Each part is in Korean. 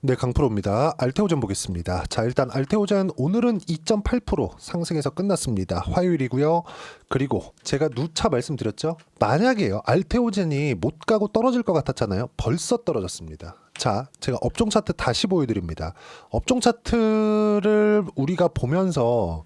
네, 강프로입니다. 알테오젠 보겠습니다. 자, 일단 알테오젠 오늘은 2.8% 상승해서 끝났습니다. 화요일이고요. 그리고 제가 누차 말씀드렸죠? 만약에요, 알테오젠이 못 가고 떨어질 것 같았잖아요. 벌써 떨어졌습니다. 자, 제가 업종 차트 다시 보여드립니다. 업종 차트를 우리가 보면서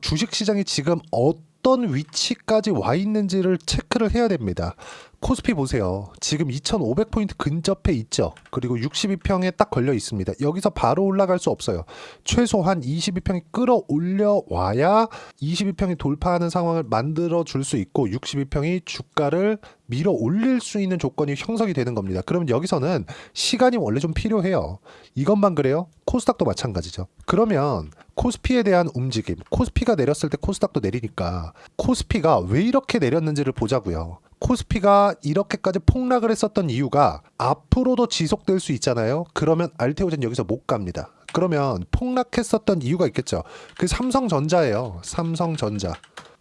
주식시장이 지금 어떤 위치까지 와 있는지를 체크를 해야 됩니다. 코스피 보세요. 지금 2500포인트 근접해 있죠. 그리고 62평에 딱 걸려 있습니다. 여기서 바로 올라갈 수 없어요. 최소한 22평이 끌어올려 와야 22평이 돌파하는 상황을 만들어 줄 수 있고 62평이 주가를 밀어 올릴 수 있는 조건이 형성이 되는 겁니다. 그러면 여기서는 시간이 원래 좀 필요해요. 이것만 그래요? 코스닥도 마찬가지죠. 그러면 코스피에 대한 움직임, 코스피가 내렸을 때 코스닥도 내리니까 코스피가 왜 이렇게 내렸는지를 보자고요. 코스피가 이렇게까지 폭락을 했었던 이유가 앞으로도 지속될 수 있잖아요. 그러면 알테오젠 여기서 못 갑니다. 그러면 폭락했었던 이유가 있겠죠. 그 삼성전자예요. 삼성전자.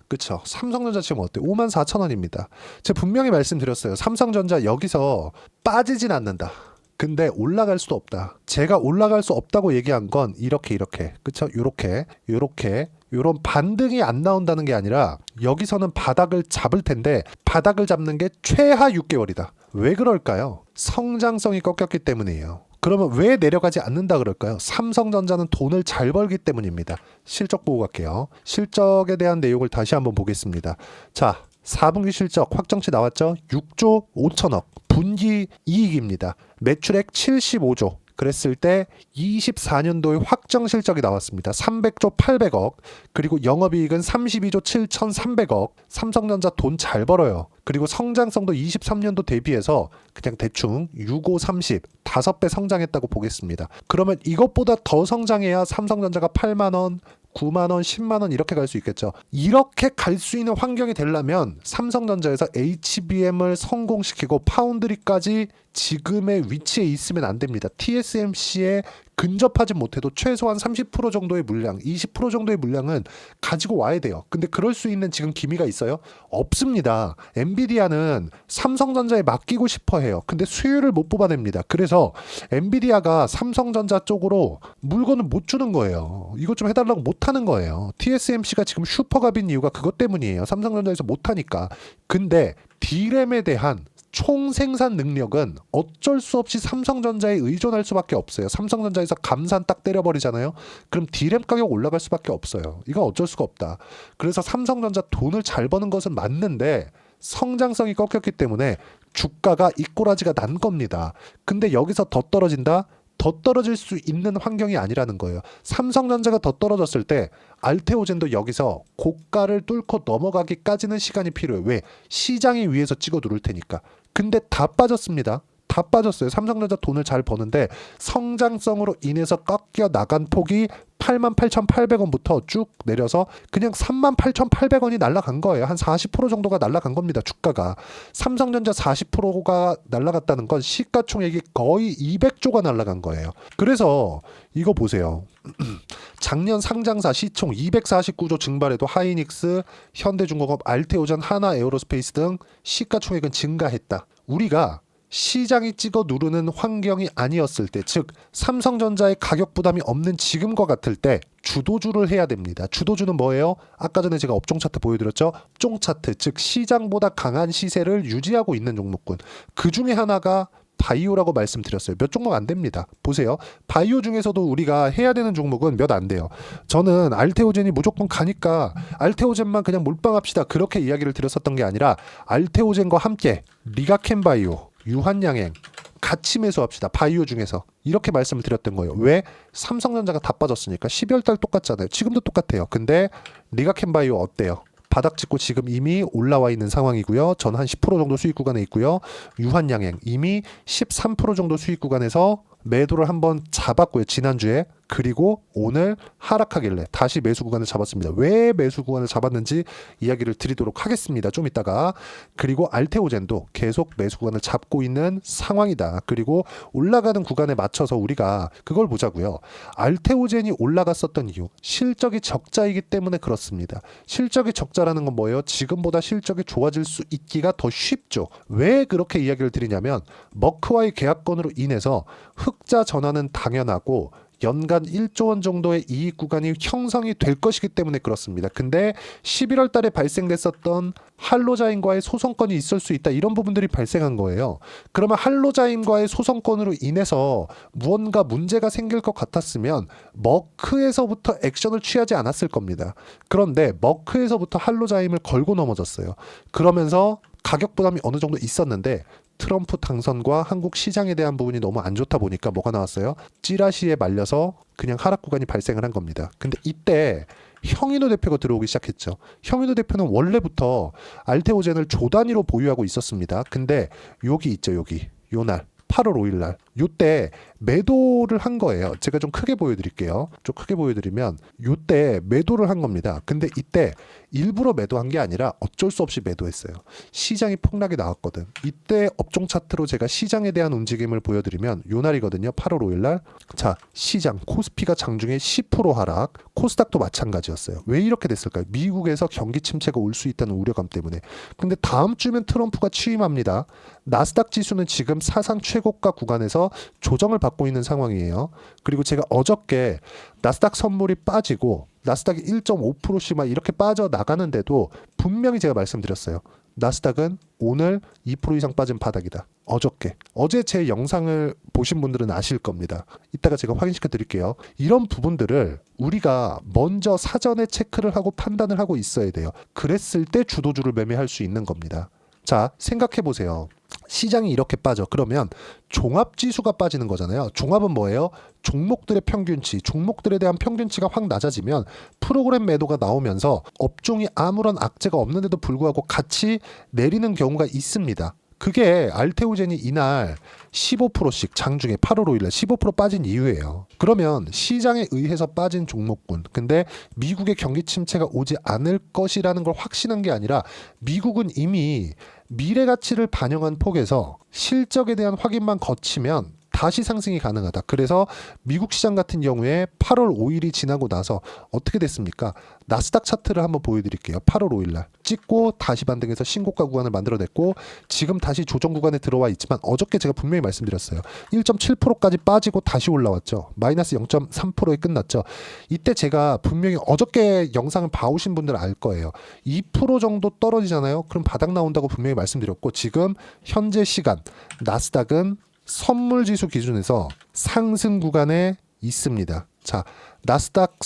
그쵸. 삼성전자 지금 어때? 54,000원입니다. 제가 분명히 말씀드렸어요. 삼성전자 여기서 빠지진 않는다. 근데 올라갈 수도 없다. 제가 올라갈 수 없다고 얘기한 건 이렇게 그쵸? 요렇게 요런 반등이 안 나온다는 게 아니라 여기서는 바닥을 잡을 텐데 바닥을 잡는 게 최하 6개월이다. 왜 그럴까요? 성장성이 꺾였기 때문이에요. 그러면 왜 내려가지 않는다 그럴까요? 삼성전자는 돈을 잘 벌기 때문입니다. 실적 보고 갈게요. 실적에 대한 내용을 다시 한번 보겠습니다. 자, 4분기 실적 확정치 나왔죠? 6조 5천억. 분기 이익입니다. 매출액 75조. 그랬을 때 24년도의 확정 실적이 나왔습니다. 300조 800억. 그리고 영업이익은 32조 7,300억. 삼성전자 돈 잘 벌어요. 그리고 성장성도 23년도 대비해서 그냥 대충 65, 30, 5배 성장했다고 보겠습니다. 그러면 이것보다 더 성장해야 삼성전자가 8만 원, 9만 원, 10만 원 이렇게 갈 수 있겠죠. 이렇게 갈 수 있는 환경이 되려면 삼성전자에서 HBM을 성공시키고 파운드리까지 지금의 위치에 있으면 안 됩니다. TSMC에 근접하지 못해도 최소한 30% 정도의 물량, 20% 정도의 물량은 가지고 와야 돼요. 근데 그럴 수 있는 지금 기미가 있어요? 없습니다. 엔비디아는 삼성전자에 맡기고 싶어 해요. 근데 수율을 못 뽑아냅니다. 그래서 엔비디아가 삼성전자 쪽으로 물건을 못 주는 거예요. 이것 좀 해달라고 못 하는 거예요. TSMC가 지금 슈퍼갑인 이유가 그것 때문이에요. 삼성전자에서 못 하니까. 근데 D램에 대한 총 생산 능력은 어쩔 수 없이 삼성전자에 의존할 수밖에 없어요. 삼성전자에서 감산 딱 때려버리잖아요. 그럼 D램 가격 올라갈 수밖에 없어요. 이건 어쩔 수가 없다. 그래서 삼성전자 돈을 잘 버는 것은 맞는데 성장성이 꺾였기 때문에 주가가 이 꼬라지가 난 겁니다. 근데 여기서 더 떨어진다? 더 떨어질 수 있는 환경이 아니라는 거예요. 삼성전자가 더 떨어졌을 때 알테오젠도 여기서 고가를 뚫고 넘어가기까지는 시간이 필요해요. 왜? 시장이 위에서 찍어 누를 테니까. 근데 다 빠졌습니다. 다 빠졌어요. 삼성전자 돈을 잘 버는데 성장성으로 인해서 꺾여 나간 폭이 88,800원부터 쭉 내려서 그냥 38,800원이 날아간 거예요. 한 40% 정도가 날아간 겁니다. 주가가. 삼성전자 40%가 날아갔다는 건 시가총액이 거의 200조가 날아간 거예요. 그래서 이거 보세요. 작년 상장사 시총 249조 증발에도 하이닉스, 현대중공업, 알테오젠, 하나에어로스페이스 등 시가총액은 증가했다. 우리가 시장이 찍어 누르는 환경이 아니었을 때, 즉 삼성전자의 가격 부담이 없는 지금과 같을 때 주도주를 해야 됩니다. 주도주는 뭐예요? 아까 전에 제가 업종 차트 보여드렸죠? 업종 차트, 즉 시장보다 강한 시세를 유지하고 있는 종목군. 그 중에 하나가 바이오라고 말씀드렸어요. 몇 종목 안 됩니다. 보세요. 바이오 중에서도 우리가 해야 되는 종목은 몇 안 돼요. 저는 알테오젠이 무조건 가니까 알테오젠만 그냥 몰빵합시다. 그렇게 이야기를 드렸었던 게 아니라 알테오젠과 함께 리가켄바이오, 유한양행 같이 매수합시다. 바이오 중에서. 이렇게 말씀을 드렸던 거예요. 왜? 삼성전자가 다 빠졌으니까. 12월 달 똑같잖아요. 지금도 똑같아요. 근데 리가켄바이오 어때요? 바닥 찍고 지금 이미 올라와 있는 상황이고요. 전 한 10% 정도 수익 구간에 있고요. 유한양행 이미 13% 정도 수익 구간에서 매도를 한번 잡았고요. 지난주에. 그리고 오늘 하락하길래 다시 매수 구간을 잡았습니다. 왜 매수 구간을 잡았는지 이야기를 드리도록 하겠습니다. 좀 이따가. 그리고 알테오젠도 계속 매수 구간을 잡고 있는 상황이다. 그리고 올라가는 구간에 맞춰서 우리가 그걸 보자고요. 알테오젠이 올라갔었던 이유, 실적이 적자이기 때문에 그렇습니다. 실적이 적자라는 건 뭐예요? 지금보다 실적이 좋아질 수 있기가 더 쉽죠. 왜 그렇게 이야기를 드리냐면 머크와의 계약건으로 인해서 흑자 전환은 당연하고 연간 1조 원 정도의 이익 구간이 형성이 될 것이기 때문에 그렇습니다. 근데 11월 달에 발생됐었던 할로자인과의 소송건이 있을 수 있다. 이런 부분들이 발생한 거예요. 그러면 할로자인과의 소송건으로 인해서 무언가 문제가 생길 것 같았으면 머크에서부터 액션을 취하지 않았을 겁니다. 그런데 머크에서부터 할로자임을 걸고 넘어졌어요. 그러면서 가격 부담이 어느 정도 있었는데 트럼프 당선과 한국 시장에 대한 부분이 너무 안 좋다 보니까 뭐가 나왔어요? 찌라시에 말려서 그냥 하락 구간이 발생을 한 겁니다. 근데 이때 형인호 대표가 들어오기 시작했죠. 형인호 대표는 원래부터 알테오젠을 조 단위로 보유하고 있었습니다. 근데 여기 있죠, 여기. 요날 8월 5일 날 요때 매도를 한 거예요. 제가 좀 크게 보여드릴게요. 좀 크게 보여드리면 요때 매도를 한 겁니다. 근데 이때 일부러 매도한 게 아니라 어쩔 수 없이 매도했어요. 시장이 폭락이 나왔거든. 이때 업종 차트로 제가 시장에 대한 움직임을 보여드리면 요 날이거든요. 8월 5일 날. 자, 시장 코스피가 장중에 10% 하락, 코스닥도 마찬가지였어요. 왜 이렇게 됐을까요? 미국에서 경기 침체가 올 수 있다는 우려감 때문에. 근데 다음 주면 트럼프가 취임합니다. 나스닥 지수는 지금 사상 최고가 구간에서 조정을 받고 있는 상황이에요. 그리고 제가 어저께 나스닥 선물이 빠지고 나스닥이 1.5%씩 막 이렇게 빠져나가는데도 분명히 제가 말씀드렸어요. 나스닥은 오늘 2% 이상 빠진 바닥이다. 어제 제 영상을 보신 분들은 아실 겁니다. 이따가 제가 확인시켜 드릴게요. 이런 부분들을 우리가 먼저 사전에 체크를 하고 판단을 하고 있어야 돼요. 그랬을 때 주도주를 매매할 수 있는 겁니다. 자, 생각해 보세요. 시장이 이렇게 빠져. 그러면 종합지수가 빠지는 거잖아요. 종합은 뭐예요? 종목들의 평균치, 종목들에 대한 평균치가 확 낮아지면 프로그램 매도가 나오면서 업종이 아무런 악재가 없는데도 불구하고 같이 내리는 경우가 있습니다. 그게 알테오젠이 이날 15%씩 장중에 8월 5일에 15% 빠진 이유예요. 그러면 시장에 의해서 빠진 종목군. 근데 미국의 경기 침체가 오지 않을 것이라는 걸 확신한 게 아니라 미국은 이미 미래 가치를 반영한 폭에서 실적에 대한 확인만 거치면 다시 상승이 가능하다. 그래서 미국 시장 같은 경우에 8월 5일이 지나고 나서 어떻게 됐습니까? 나스닥 차트를 한번 보여드릴게요. 8월 5일 날 찍고 다시 반등해서 신고가 구간을 만들어냈고 지금 다시 조정 구간에 들어와 있지만 어저께 제가 분명히 말씀드렸어요. 1.7%까지 빠지고 다시 올라왔죠. 마이너스 0.3%에 끝났죠. 이때 제가 분명히 어저께 영상을 봐오신 분들은 알 거예요. 2% 정도 떨어지잖아요. 그럼 바닥 나온다고 분명히 말씀드렸고 지금 현재 시간 나스닥은 선물지수 기준에서 상승 구간에 있습니다. 자, 나스닥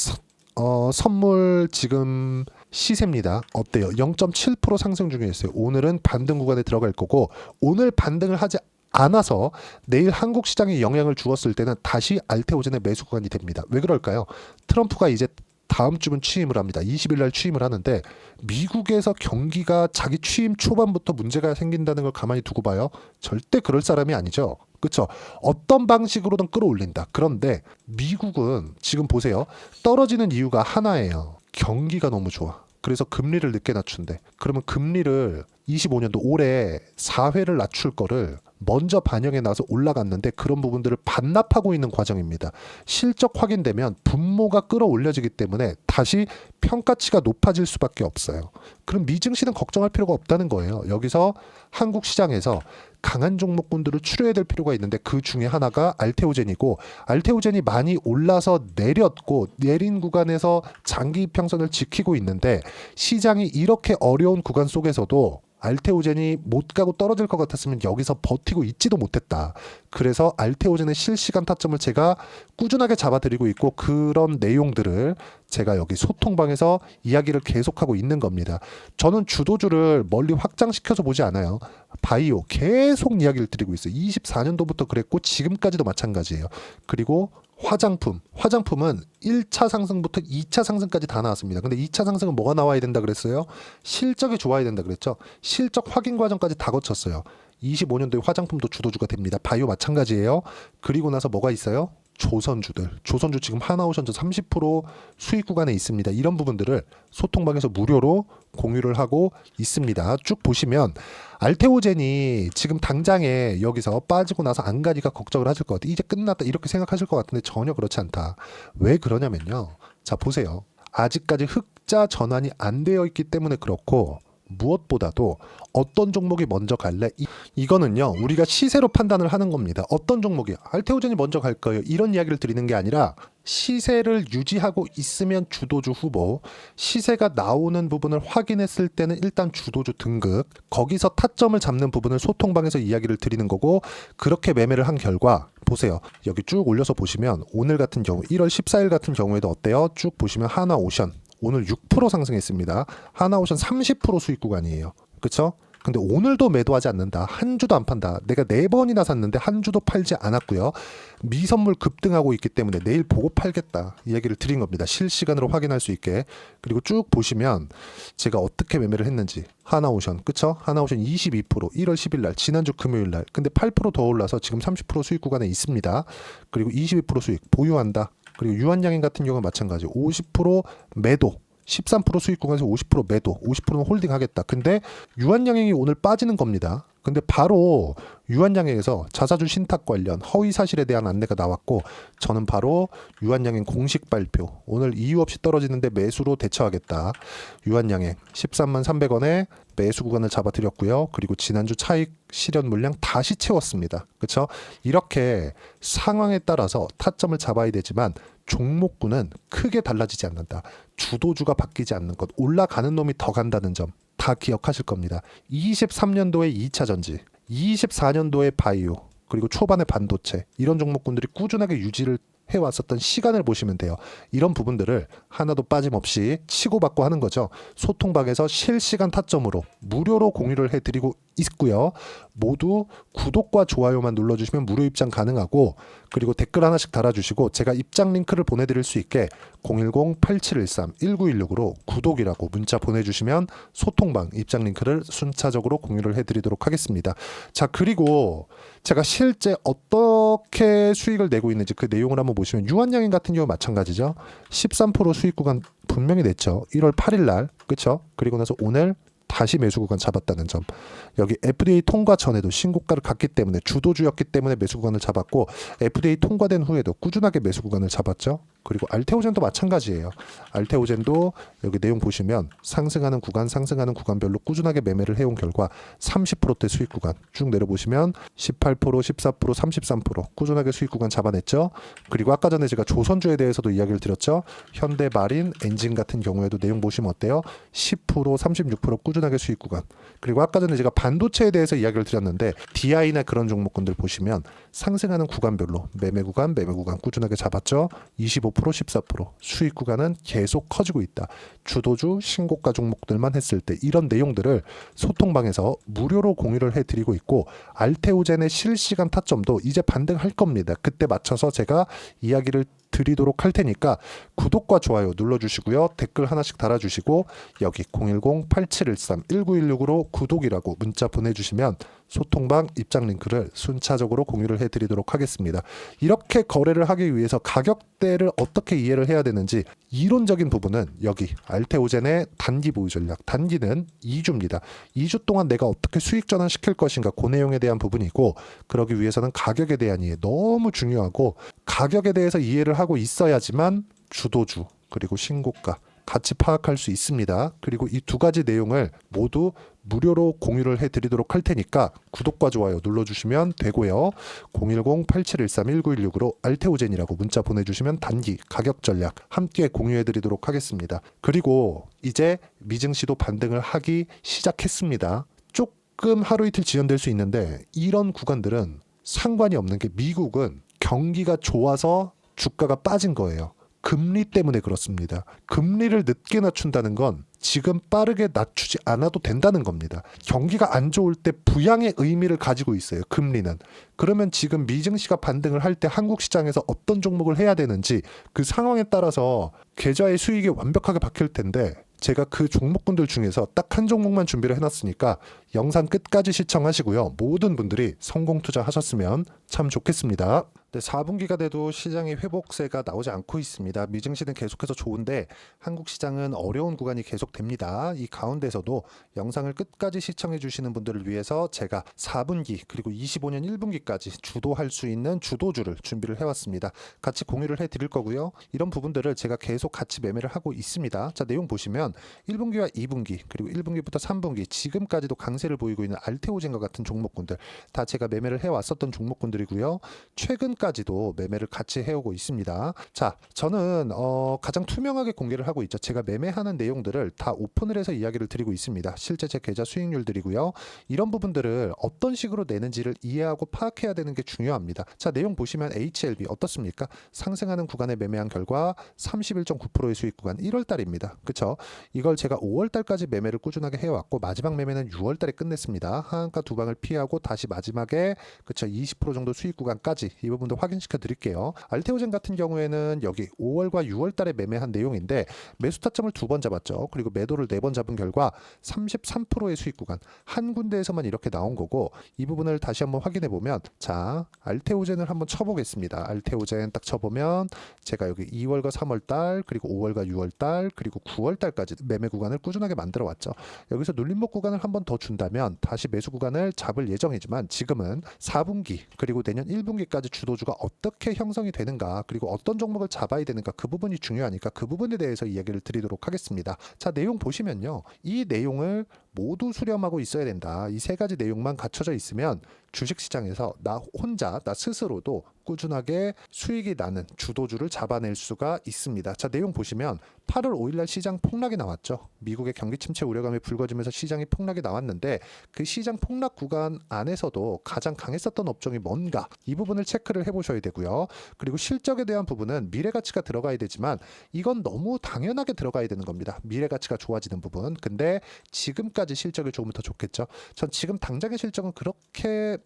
선물 지금 시세입니다. 어때요? 0.7% 상승 중에 있어요. 오늘은 반등 구간에 들어갈 거고 오늘 반등을 하지 않아서 내일 한국 시장에 영향을 주었을 때는 다시 알테오젠의 매수 구간이 됩니다. 왜 그럴까요? 트럼프가 이제 다음 주면 취임을 합니다. 20일 날 취임을 하는데 미국에서 경기가 자기 취임 초반부터 문제가 생긴다는 걸 가만히 두고 봐요. 절대 그럴 사람이 아니죠. 그렇죠? 어떤 방식으로든 끌어올린다. 그런데 미국은 지금 보세요. 떨어지는 이유가 하나예요. 경기가 너무 좋아. 그래서 금리를 늦게 낮춘대. 그러면 금리를 25년도 올해 4회를 낮출 거를 먼저 반영해 나서 올라갔는데 그런 부분들을 반납하고 있는 과정입니다. 실적 확인되면 분모가 끌어올려지기 때문에 다시 평가치가 높아질 수밖에 없어요. 그럼 미증시는 걱정할 필요가 없다는 거예요. 여기서 한국 시장에서 강한 종목군들을 추려야 될 필요가 있는데 그 중에 하나가 알테오젠이고 알테오젠이 많이 올라서 내렸고 내린 구간에서 장기 이평선을 지키고 있는데 시장이 이렇게 어려운 구간 속에서도 알테오젠이 못 가고 떨어질 것 같았으면 여기서 버티고 있지도 못했다. 그래서 알테오젠의 실시간 타점을 제가 꾸준하게 잡아드리고 있고 그런 내용들을 제가 여기 소통방에서 이야기를 계속하고 있는 겁니다. 저는 주도주를 멀리 확장시켜서 보지 않아요. 바이오 계속 이야기를 드리고 있어요. 24년도부터 그랬고 지금까지도 마찬가지예요. 그리고 화장품은 1차 상승부터 2차 상승까지 다 나왔습니다. 근데 2차 상승은 뭐가 나와야 된다 그랬어요? 실적이 좋아야 된다 그랬죠. 실적 확인 과정까지 다 거쳤어요. 25년도에 화장품도 주도주가 됩니다. 바이오 마찬가지예요. 그리고 나서 뭐가 있어요? 조선주 지금 하나오션전 30% 수익 구간에 있습니다. 이런 부분들을 소통방에서 무료로 공유를 하고 있습니다. 쭉 보시면 알테오젠이 지금 당장에 여기서 빠지고 나서 안 가니까 걱정을 하실 것 같아요. 이제 끝났다 이렇게 생각하실 것 같은데 전혀 그렇지 않다. 왜 그러냐면요. 자 보세요. 아직까지 흑자 전환이 안 되어 있기 때문에 그렇고, 무엇보다도 어떤 종목이 먼저 갈래? 이거는요 우리가 시세로 판단을 하는 겁니다. 어떤 종목이 알테오젠이 먼저 갈 거예요, 이런 이야기를 드리는 게 아니라 시세를 유지하고 있으면 주도주 후보, 시세가 나오는 부분을 확인했을 때는 일단 주도주 등급, 거기서 타점을 잡는 부분을 소통방에서 이야기를 드리는 거고, 그렇게 매매를 한 결과 보세요. 여기 쭉 올려서 보시면 오늘 같은 경우 1월 14일 같은 경우에도 어때요? 쭉 보시면 하나오션 오늘 6% 상승했습니다. 하나오션 30% 수익 구간이에요. 그쵸? 근데 오늘도 매도하지 않는다. 한 주도 안 판다. 내가 4번이나 샀는데 한 주도 팔지 않았고요. 미선물 급등하고 있기 때문에 내일 보고 팔겠다. 이 얘기를 드린 겁니다. 실시간으로 확인할 수 있게. 그리고 쭉 보시면 제가 어떻게 매매를 했는지. 하나오션, 그쵸? 하나오션 22% 1월 10일 날, 지난주 금요일 날. 근데 8% 더 올라서 지금 30% 수익 구간에 있습니다. 그리고 22% 수익 보유한다. 그리고 유한양행 같은 경우는 마찬가지 50% 매도, 13% 수익 구간에서 50% 매도, 50%는 홀딩하겠다. 근데 유한양행이 오늘 빠지는 겁니다. 근데 바로 유한양행에서 자사주 신탁 관련 허위 사실에 대한 안내가 나왔고, 저는 바로 유한양행 공식 발표, 오늘 이유 없이 떨어지는데 매수로 대처하겠다. 유한양행 13만 300원에 매수 구간을 잡아드렸고요. 그리고 지난주 차익 실현 물량 다시 채웠습니다. 그렇죠? 이렇게 상황에 따라서 타점을 잡아야 되지만 종목군은 크게 달라지지 않는다. 주도주가 바뀌지 않는 것, 올라가는 놈이 더 간다는 점 다 기억하실 겁니다. 23년도에 2차 전지, 24년도에 바이오, 그리고 초반에 반도체, 이런 종목군들이 꾸준하게 유지를 해왔었던 시간을 보시면 돼요. 이런 부분들을 하나도 빠짐없이 치고받고 하는 거죠. 소통방에서 실시간 타점으로 무료로 공유를 해드리고 있고요. 모두 구독과 좋아요만 눌러주시면 무료 입장 가능하고, 그리고 댓글 하나씩 달아주시고 제가 입장 링크를 보내드릴 수 있게 010-8713-1916으로 구독이라고 문자 보내주시면 소통방 입장 링크를 순차적으로 공유를 해드리도록 하겠습니다. 자, 그리고 제가 실제 어떻게 수익을 내고 있는지 그 내용을 한번 보시면, 유한양행 같은 경우 마찬가지죠. 13% 수익 구간 분명히 냈죠. 1월 8일 날, 그렇죠? 그리고 나서 오늘 다시 매수 구간 잡았다는 점. 여기 FDA 통과 전에도 신고가를 갔기 때문에, 주도주였기 때문에 매수 구간을 잡았고, FDA 통과된 후에도 꾸준하게 매수 구간을 잡았죠. 그리고 알테오젠도 마찬가지예요. 알테오젠도 여기 내용 보시면 상승하는 구간별로 꾸준하게 매매를 해온 결과 30%대 수익 구간 쭉 내려보시면 18%, 14%, 33% 꾸준하게 수익 구간 잡아냈죠. 그리고 아까 전에 제가 조선주에 대해서도 이야기를 드렸죠. 현대 마린 엔진 같은 경우에도 내용 보시면 어때요? 10%, 36% 꾸준하게 수익 구간. 그리고 아까 전에 제가 반도체에 대해서 이야기를 드렸는데, DI나 그런 종목군들 보시면 상승하는 구간별로 매매 구간 꾸준하게 잡았죠. 25%, 14% 수익 구간은 계속 커지고 있다. 주도주 신고가 종목들만 했을 때 이런 내용들을 소통방에서 무료로 공유를 해드리고 있고, 알테오젠의 실시간 타점도 이제 반등할 겁니다. 그때 맞춰서 제가 이야기를 드리도록 할 테니까 구독과 좋아요 눌러주시고요. 댓글 하나씩 달아주시고 여기 010-8713-1916으로 구독이라고 문자 보내주시면 소통방 입장 링크를 순차적으로 공유를 해드리도록 하겠습니다. 이렇게 거래를 하기 위해서 가격대를 어떻게 이해를 해야 되는지 이론적인 부분은 여기 알테오젠의 단기 보유 전략, 단기는 2주입니다. 2주 동안 내가 어떻게 수익 전환시킬 것인가, 그 내용에 대한 부분이고, 그러기 위해서는 가격에 대한 이해 너무 중요하고, 가격에 대해서 이해를 하고 있어야지만 주도주 그리고 신고가 같이 파악할 수 있습니다. 그리고 이 두 가지 내용을 모두 무료로 공유를 해드리도록 할 테니까 구독과 좋아요 눌러주시면 되고요. 010-8713-1916으로 알테오젠이라고 문자 보내주시면 단기 가격 전략 함께 공유해드리도록 하겠습니다. 그리고 이제 미증시도 반등을 하기 시작했습니다. 조금 하루 이틀 지연될 수 있는데, 이런 구간들은 상관이 없는 게, 미국은 경기가 좋아서 주가가 빠진 거예요. 금리 때문에 그렇습니다. 금리를 늦게 낮춘다는 건 지금 빠르게 낮추지 않아도 된다는 겁니다. 경기가 안 좋을 때 부양의 의미를 가지고 있어요, 금리는. 그러면 지금 미증시가 반등을 할 때 한국 시장에서 어떤 종목을 해야 되는지 그 상황에 따라서 계좌의 수익이 완벽하게 바뀔 텐데, 제가 그 종목군들 중에서 딱 한 종목만 준비를 해놨으니까 영상 끝까지 시청하시고요. 모든 분들이 성공 투자하셨으면 참 좋겠습니다. 네, 4분기가 돼도 시장의 회복세가 나오지 않고 있습니다. 미증시는 계속해서 좋은데 한국 시장은 어려운 구간이 계속됩니다. 이 가운데서도 영상을 끝까지 시청해 주시는 분들을 위해서 제가 4분기 그리고 25년 1분기까지 주도할 수 있는 주도주를 준비를 해왔습니다. 같이 공유를 해드릴 거고요. 이런 부분들을 제가 계속 같이 매매를 하고 있습니다. 자, 내용 보시면 1분기와 2분기 그리고 1분기부터 3분기 지금까지도 강세를 보이고 있는 알테오젠과 같은 종목군들 다 제가 매매를 해왔었던 종목군들이고요. 최근까지도 매매를 같이 해오고 있습니다. 자, 저는 가장 투명하게 공개를 하고 있죠. 제가 매매하는 내용들을 다 오픈을 해서 이야기를 드리고 있습니다. 실제 제 계좌 수익률들이고요. 이런 부분들을 어떤 식으로 내는지를 이해하고 파악해야 되는 게 중요합니다. 자, 내용 보시면 HLB 어떻습니까? 상승하는 구간에 매매한 결과 31.9%의 수익 구간 1월 달입니다. 그쵸? 이걸 제가 5월 달까지 매매를 꾸준하게 해왔고 마지막 매매는 6월 달에 끝냈습니다. 하한가 두 방을 피하고 다시 마지막에 그쵸? 20% 정도 수익 구간까지 이 부분도 확인시켜 드릴게요. 알테오젠 같은 경우에는 여기 5월과 6월 달에 매매한 내용인데 매수 타점을 2번 잡았죠. 그리고 매도를 4번 잡은 결과 33%의 수익 구간 한 군데에서만 이렇게 나온 거고 이 부분을 다시 한번 확인해 보면 자, 알테오젠을 한번 쳐보겠습니다. 알테오젠 딱 쳐보면 제가 여기 2월과 3월 달 그리고 5월과 6월 달 그리고 9월 달까지 매매 구간을 꾸준하게 만들어 왔죠. 여기서 눌림목 구간을 한번 더 준다면 다시 매수 구간을 잡을 예정이지만 지금은 4분기 그리고 내년 1분기까지 주도주가 어떻게 형성이 되는가 그리고 어떤 종목을 잡아야 되는가 그 부분이 중요하니까 그 부분에 대해서 이야기를 드리도록 하겠습니다. 자, 내용 보시면요. 이 내용을 모두 수렴하고 있어야 된다. 이 세 가지 내용만 갖춰져 있으면 주식시장에서 나 혼자 나 스스로도 꾸준하게 수익이 나는 주도주를 잡아낼 수가 있습니다. 자, 내용 보시면 8월 5일날 시장 폭락이 나왔죠. 미국의 경기 침체 우려감이 불거지면서 시장이 폭락이 나왔는데 그 시장 폭락 구간 안에서도 가장 강했었던 업종이 뭔가 이 부분을 체크를 해보셔야 되고요. 그리고 실적에 대한 부분은 미래가치가 들어가야 되지만 이건 너무 당연하게 들어가야 되는 겁니다. 미래가치가 좋아지는 부분. 근데 지금까지 실적이 좋으면 더 좋겠죠. 전 지금 당장의 실적은 그렇게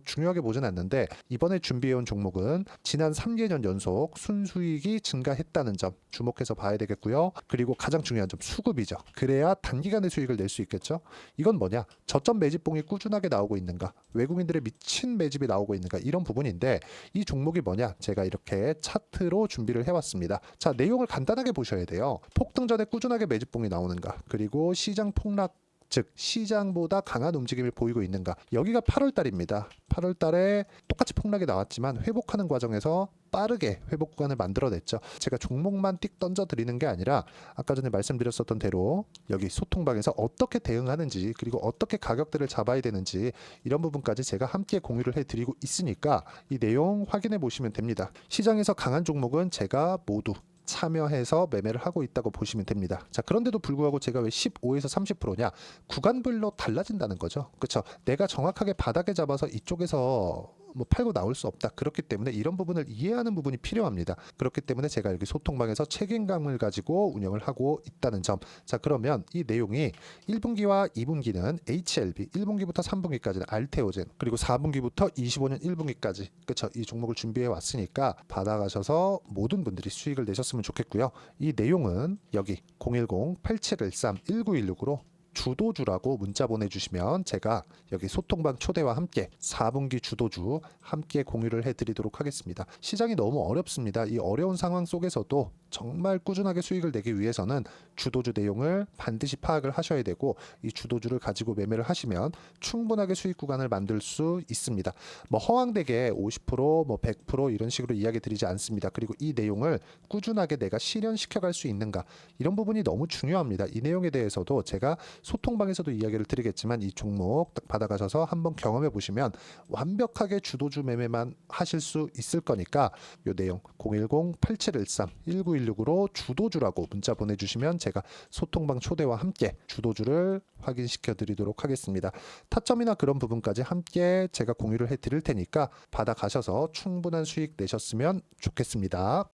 중요하게 보진 않는데 이번에 준비해온 종목은 지난 3개년 연속 순수익이 증가했다는 점 주목해서 봐야 되겠고요. 그리고 가장 중요한 점 수급이죠. 그래야 단기간에 수익을 낼 수 있겠죠. 이건 뭐냐? 저점 매집봉이 꾸준하게 나오고 있는가? 외국인들의 미친 매집이 나오고 있는가? 이런 부분인데 이 종목이 뭐냐? 제가 이렇게 차트로 준비를 해왔습니다. 자, 내용을 간단하게 보셔야 돼요. 폭등 전에 꾸준하게 매집봉이 나오는가? 그리고 시장 폭락 즉 시장보다 강한 움직임을 보이고 있는가. 여기가 8월 달입니다. 8월 달에 똑같이 폭락이 나왔지만 회복하는 과정에서 빠르게 회복 구간을 만들어냈죠. 제가 종목만 띡 던져 드리는 게 아니라 아까 전에 말씀드렸었던 대로 여기 소통방에서 어떻게 대응하는지 그리고 어떻게 가격들을 잡아야 되는지 이런 부분까지 제가 함께 공유를 해드리고 있으니까 이 내용 확인해 보시면 됩니다. 시장에서 강한 종목은 제가 모두 참여해서 매매를 하고 있다고 보시면 됩니다. 자, 그런데도 불구하고 제가 왜 15에서 30%냐? 구간별로 달라진다는 거죠. 그렇죠? 내가 정확하게 바닥에 잡아서 이쪽에서 팔고 나올 수 없다. 그렇기 때문에 이런 부분을 이해하는 부분이 필요합니다. 그렇기 때문에 제가 여기 소통방에서 책임감을 가지고 운영을 하고 있다는 점. 자, 그러면 이 내용이 1분기와 2분기는 HLB, 1분기부터 3분기까지는 알테오젠, 그리고 4분기부터 25년 1분기까지 그렇죠? 이 종목을 준비해 왔으니까 받아가셔서 모든 분들이 수익을 내셨으면 좋겠고요. 이 내용은 여기 010-8713-1916으로 주도주라고 문자 보내주시면 제가 여기 소통방 초대와 함께 4분기 주도주 함께 공유를 해드리도록 하겠습니다. 시장이 너무 어렵습니다. 이 어려운 상황 속에서도 정말 꾸준하게 수익을 내기 위해서는 주도주 내용을 반드시 파악을 하셔야 되고 이 주도주를 가지고 매매를 하시면 충분하게 수익 구간을 만들 수 있습니다. 허황되게 50% 100% 이런 식으로 이야기 드리지 않습니다. 그리고 이 내용을 꾸준하게 내가 실현시켜 갈 수 있는가 이런 부분이 너무 중요합니다. 이 내용에 대해서도 제가 소통방에서도 이야기를 드리겠지만 이 종목 딱 받아가셔서 한번 경험해 보시면 완벽하게 주도주 매매만 하실 수 있을 거니까 이 내용 010-8713-1916으로 주도주라고 문자 보내주시면 제가 소통방 초대와 함께 주도주를 확인시켜 드리도록 하겠습니다. 타점이나 그런 부분까지 함께 제가 공유를 해 드릴 테니까 받아가셔서 충분한 수익 내셨으면 좋겠습니다.